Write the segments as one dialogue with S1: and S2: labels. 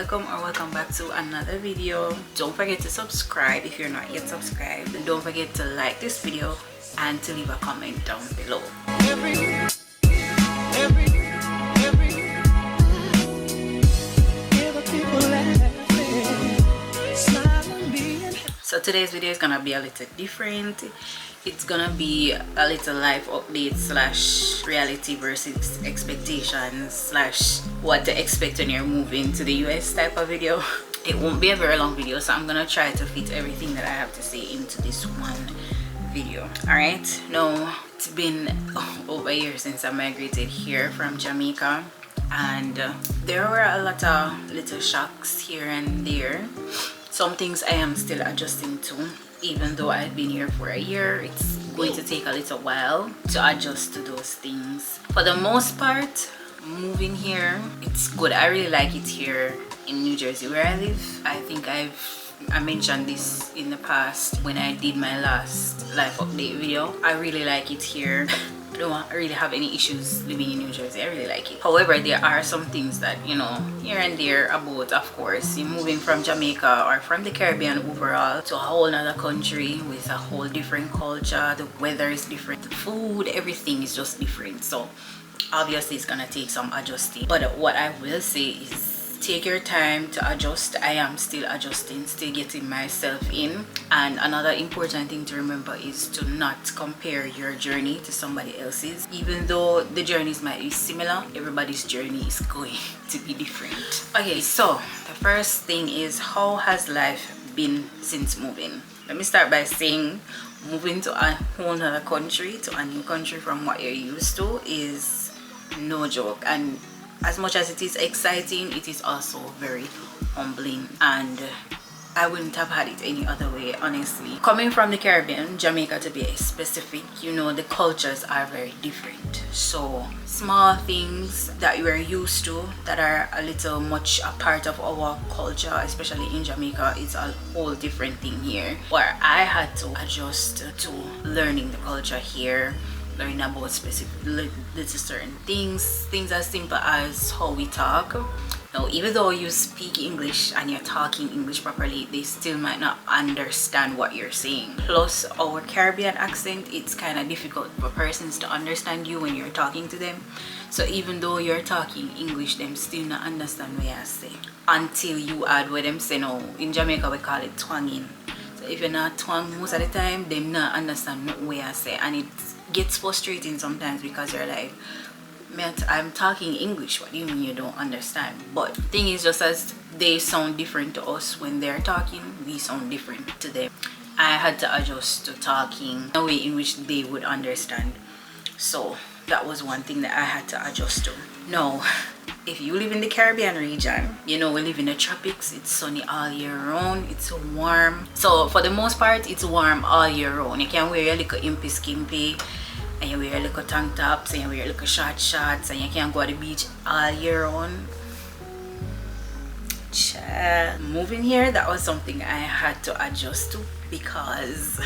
S1: welcome or welcome back to another video. Don't forget to subscribe if you're not yet subscribed, and don't forget to like this video and to leave a comment down below. So today's video is gonna be a little different. It's gonna be a little life update slash reality versus expectations slash what to expect when you're moving to the US type of video. It won't be a very long video, so I'm gonna try to fit everything that I have to say into this one video. All right, now it's been over a year since I migrated here from Jamaica, and there were a lot of little shocks here and there. Some things I am still adjusting to. Even though I've been here for a year, it's going to take a little while to adjust to those things. For the most part, moving here, it's good. I really like it here in New Jersey where I live. I think I mentioned this in the past when I did my last life update video. I really like it here. I don't really have any issues living in New Jersey. I really like it. However, there are some things that, you know, here and there about, of course, you moving from Jamaica or from the Caribbean overall to a whole other country with a whole different culture. The weather is different, the food, everything is just different. So obviously it's gonna take some adjusting. But what I will say is take your time to adjust. I am still adjusting, still getting myself in. And another important thing to remember is to not compare your journey to somebody else's. Even though the journeys might be similar, everybody's journey is going to be different. Okay, so the first thing is, how has life been since moving? Let me start by saying moving to a whole other country, to a new country from what you're used to, is no joke. And as much as it is exciting, it is also very humbling, and I wouldn't have had it any other way, honestly. Coming from the Caribbean, Jamaica to be specific, you know, the cultures are very different. So small things that you are used to that are a little much a part of our culture, especially in Jamaica, is a whole different thing here, where I had to adjust to learning the culture here, learning about specific little certain things as simple as how we talk. Now, even though you speak English and you're talking English properly, they still might not understand what you're saying. Plus, our Caribbean accent, it's kind of difficult for persons to understand you when you're talking to them. So even though you're talking English, them still not understand what you say until you add what them say. Now, in Jamaica we call it twanging. So if you're not twang most of the time, them not understand what you say, and it gets frustrating sometimes because you're like, I'm talking English, what do you mean you don't understand? But the thing is, just as they sound different to us when they're talking, we sound different to them. I had to adjust to talking in a way in which they would understand. So that was one thing that I had to adjust to. Now, if you live in the Caribbean region, you know, we live in the tropics. It's sunny all year round. It's warm. So for the most part, it's warm all year round. You can wear your little impy skimpy, and you wear your little tank tops, and you wear your little short shorts, and you can go to the beach all year round. Moving here, that was something I had to adjust to because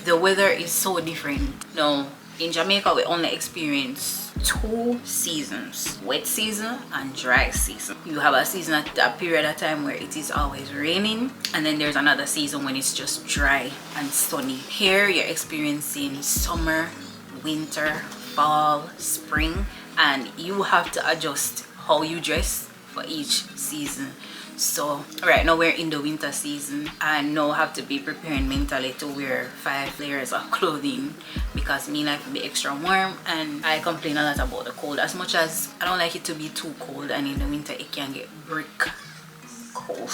S1: the weather is so different. Now, in Jamaica, we only experience 2 seasons, wet season and dry season. You have a season at a period of time where it is always raining, and then there's another season when it's just dry and sunny. Here you're experiencing summer, winter, fall, spring, and you have to adjust how you dress for each season. So right now we're in the winter season, and now have to be preparing mentally to wear 5 layers of clothing because me like to be extra warm, and I complain a lot about the cold. As much as I don't like it to be too cold, and in the winter it can get brick cold.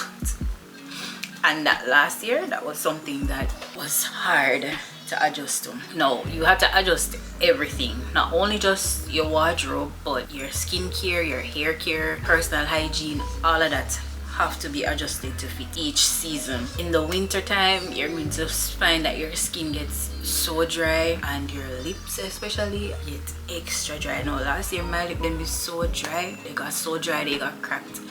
S1: And that last year, that was something that was hard to adjust to. No, you have to adjust everything, not only just your wardrobe, but your skincare, your hair care, personal hygiene, all of that have to be adjusted to fit each season. In the winter time, you're going to find that your skin gets so dry, and your lips especially get extra dry. Now last year my lip them be so dry, they got so dry they got cracked,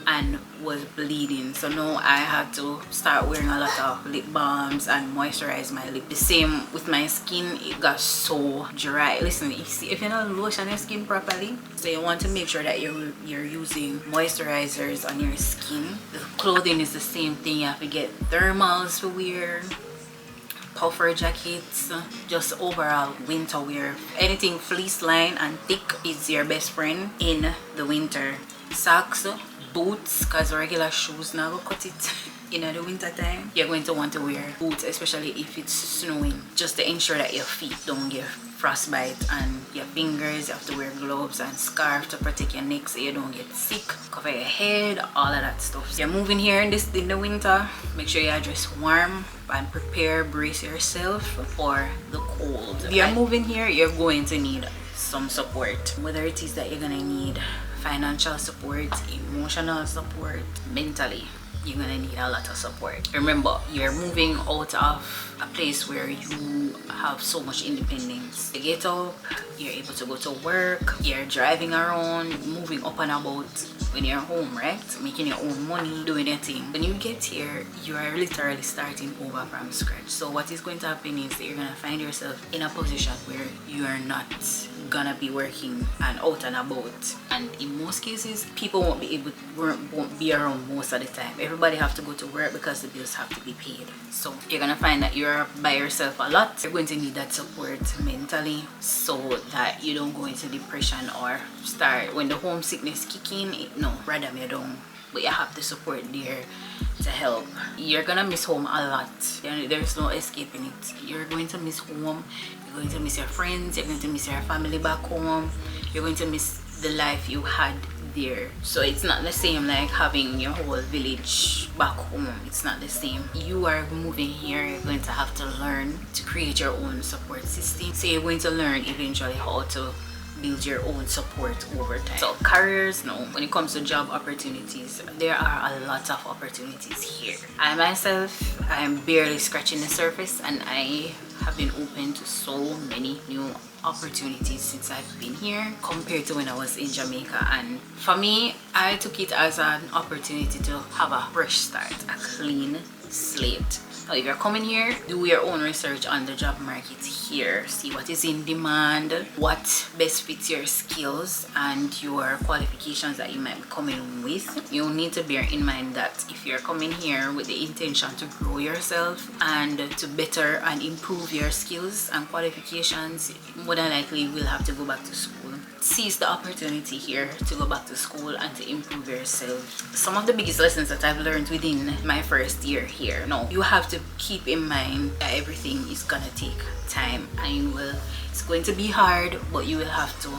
S1: and was bleeding. So now I had to start wearing a lot of lip balms and moisturize my lip. The same with my skin, it got so dry. Listen, if you're not lotion your skin properly, so you want to make sure that you're using moisturizers on your skin. The clothing is the same thing. You have to get thermals to wear, puffer jackets, just overall winter wear. Anything fleece line and thick is your best friend in the winter. Socks, boots, because regular shoes now go cut it. In the winter time, you're going to want to wear boots, especially if it's snowing, just to ensure that your feet don't get frostbite, and your fingers. You have to wear gloves and scarf to protect your neck so you don't get sick. Cover your head, all of that stuff. So you're moving here in the winter, make sure you dress warm and brace yourself for the cold. If you're moving here, you're going to need some support, whether it is that you're gonna need financial support, emotional support, mentally. You're gonna need a lot of support. Remember, you're moving out of a place where you have so much independence. You get up, you're able to go to work, you're driving around, moving up and about when you're home, right? Making your own money, doing your thing. When you get here, you are literally starting over from scratch. So what is going to happen is that you're gonna find yourself in a position where you are not gonna be working and out and about, and in most cases people won't be around most of the time. Everybody have to go to work because the bills have to be paid. So you're gonna find that you're by yourself a lot. You're going to need that support mentally so that you don't go into depression or start when the homesickness kick in. No, rather you don't, but you have the support there to help. You're gonna miss home a lot. There's no escaping it. You're going to miss home. You're going to miss your friends. You're going to miss your family back home. You're going to miss the life you had there. So it's not the same like having your whole village back home. It's not the same. You are moving here, you're going to have to learn to create your own support system. So you're going to learn eventually how to build your own support over time. So careers, no, when it comes to job opportunities, there are a lot of opportunities here. I myself, I'm barely scratching the surface, and I have been open to so many new opportunities since I've been here compared to when I was in Jamaica. And for me, I took it as an opportunity to have a fresh start, a clean slate. Now, if you're coming here, do your own research on the job market here. See what is in demand, what best fits your skills and your qualifications that you might be coming with. You need to bear in mind that if you're coming here with the intention to grow yourself and to better and improve your skills and qualifications, more than likely you will have to go back to school. Seize the opportunity here to go back to school and to improve yourself. Some of the biggest lessons that I've learned within my first year here. Now, you have to keep in mind that everything is gonna take time, and it's going to be hard, but you will have to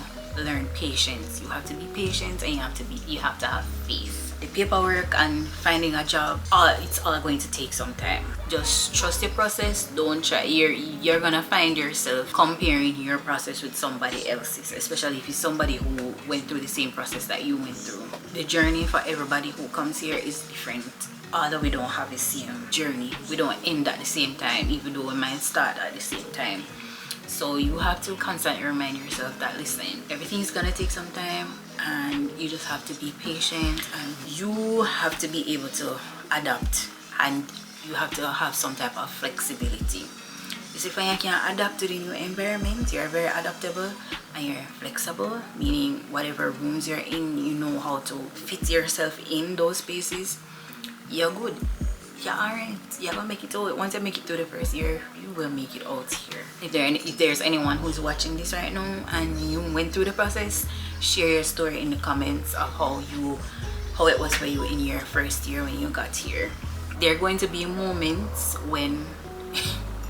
S1: learn patience. You have to be patient, and you have to have faith. The paperwork and finding a job, it's all going to take some time. Just trust your process. Don't try. You're gonna find yourself comparing your process with somebody else's, especially if it's somebody who went through the same process that you went through. The journey for everybody who comes here is different. Although we don't have the same journey, we don't end at the same time, even though we might start at the same time. So you have to constantly remind yourself that, listen, everything's gonna take some time, and you just have to be patient, and you have to be able to adapt, and you have to have some type of flexibility. You see, when you can adapt to the new environment, you're very adaptable and you're flexible, meaning whatever rooms you're in, you know how to fit yourself in those spaces. You're good. You're alright. You're gonna make it out. Once you make it through the first year, you will make it out here. If there's anyone who's watching this right now and you went through the process, share your story in the comments of how it was for you in your first year when you got here. There are going to be moments when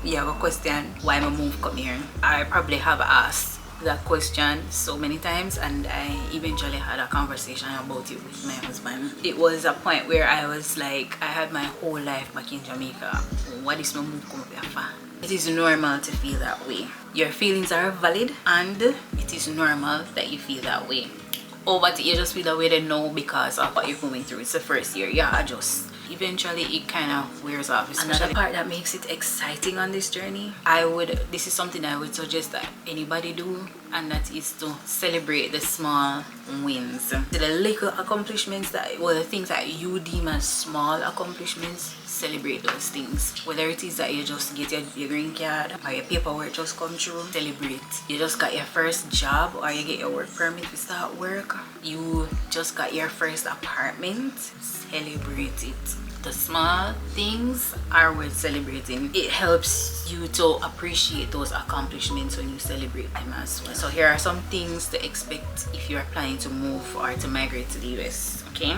S1: you have a question, why my move come here? I probably have asked that question so many times, and I eventually had a conversation about it with my husband. It was a point where I was like, I had my whole life back in Jamaica. What is my move come up here for? It is normal to feel that way. Your feelings are valid, and it is normal that you feel that way. But you just feel that way then now because of what you're going through. It's the first year, you adjust. Eventually it kind of wears off. Another part that makes it exciting on this journey, this is something I would suggest that anybody do, and that is to celebrate the small wins, the little accomplishments, that well, the things that you deem as small accomplishments. Celebrate those things. Whether it is that you just get your green card or your paperwork just come through, celebrate. You just got your first job or you get your work permit to start work, you just got your first apartment, celebrate it. The small things are worth celebrating. It helps you to appreciate those accomplishments when you celebrate them as well. So here are some things to expect if you are planning to move or to migrate to the US. Okay,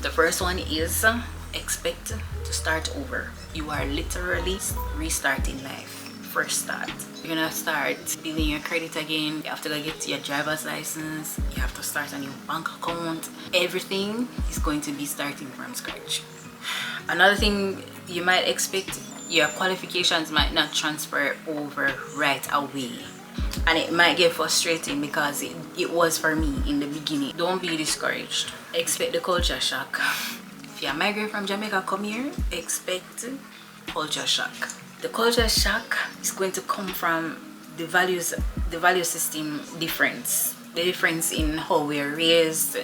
S1: the first one is expect to start over. You are literally restarting life. First start, you're gonna start building your credit again. You have to go get your driver's license, you have to start a new bank account. Everything is going to be starting from scratch. Another thing you might expect, your qualifications might not transfer over right away, and it might get frustrating because it was for me in the beginning. Don't be discouraged. Expect the culture shock. If you migrate from Jamaica, come here, expect culture shock. The culture shock is going to come from the value system difference. The difference in how we're raised,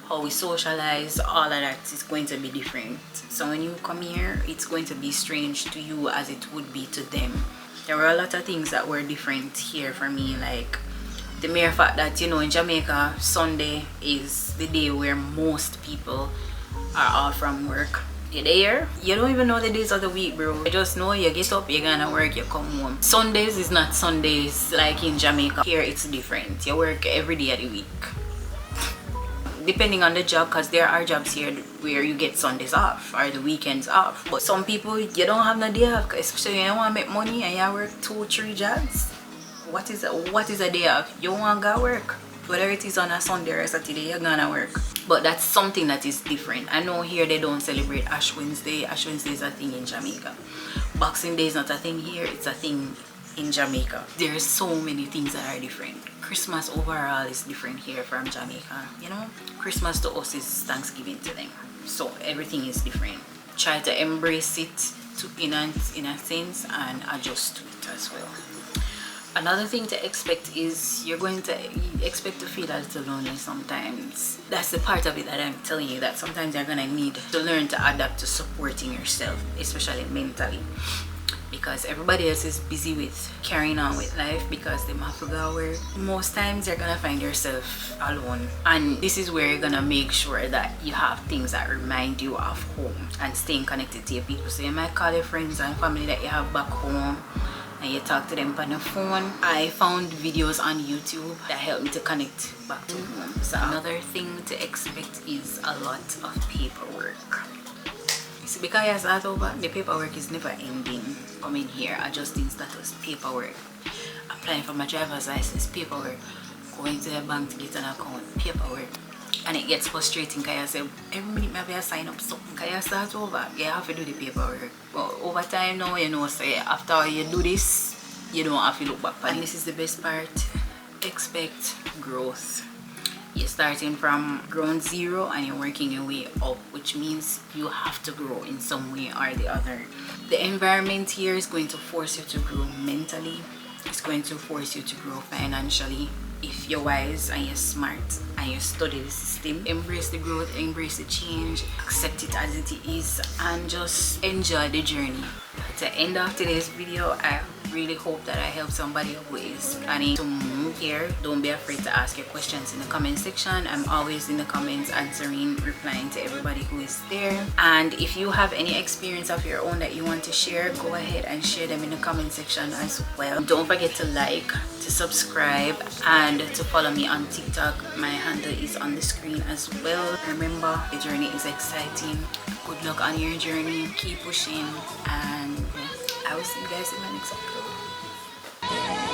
S1: how we socialize, all of that is going to be different. So when you come here, it's going to be strange to you as it would be to them. There were a lot of things that were different here for me, like the mere fact that, you know, in Jamaica, Sunday is the day where most people are off from work. You're there, you don't even know the days of the week, bro. You just know you get up, you're gonna work, you come home. Sundays is not Sundays like in Jamaica. Here it's different. You work every day of the week, depending on the job, because there are jobs here where you get Sundays off or the weekends off. But some people, you don't have no day off, especially when you want to make money and you work 2-3 jobs. What is a day off? You want to go work. Whether it is on a Sunday or a Saturday, you're gonna work. But that's something that is different. I know here they don't celebrate Ash Wednesday. Ash Wednesday is a thing in Jamaica. Boxing Day is not a thing here, it's a thing in Jamaica. There's so many things that are different. Christmas overall is different here from Jamaica. You know, Christmas to us is Thanksgiving to them. So everything is different. Try to embrace it in a sense and adjust to it as well. Another thing to expect is you're going to expect to feel a little lonely sometimes. That's the part of it that I'm telling you, that sometimes you're gonna need to learn to adapt to supporting yourself, especially mentally, because everybody else is busy with carrying on with life because they have to go work. Most times you're gonna find yourself alone, and this is where you're gonna make sure that you have things that remind you of home and staying connected to your people. So you might call your friends and family that you have back home and you talk to them on the phone. I found videos on YouTube that help me to connect back to home. So another thing to expect is a lot of paperwork. See, because I start over, the paperwork is never ending. Coming here, adjusting status, paperwork. Applying for my driver's license, paperwork. Going to the bank to get an account, paperwork. And it gets frustrating because I say, every minute maybe I sign up something. Because you start over, you have to do the paperwork. But over time now, you know, say after you do this, you don't have to look back. And this is the best part. Expect growth. You're starting from ground zero and you're working your way up, which means you have to grow in some way or the other. The environment here is going to force you to grow mentally. It's going to force you to grow financially. If you're wise and you're smart and you study the system, embrace the growth, embrace the change, accept it as it is, and just enjoy the journey. To end off today's video, I really hope that I help somebody who is planning to move here. Don't be afraid to ask your questions in the comment section. I'm always in the comments answering, replying to everybody who is there. And if you have any experience of your own that you want to share, go ahead and share them in the comment section as well. Don't forget to like, to subscribe, and to follow me on TikTok. My handle is on the screen as well. Remember, the journey is exciting. Good luck on your journey, keep pushing, and I will see you guys in my next upload.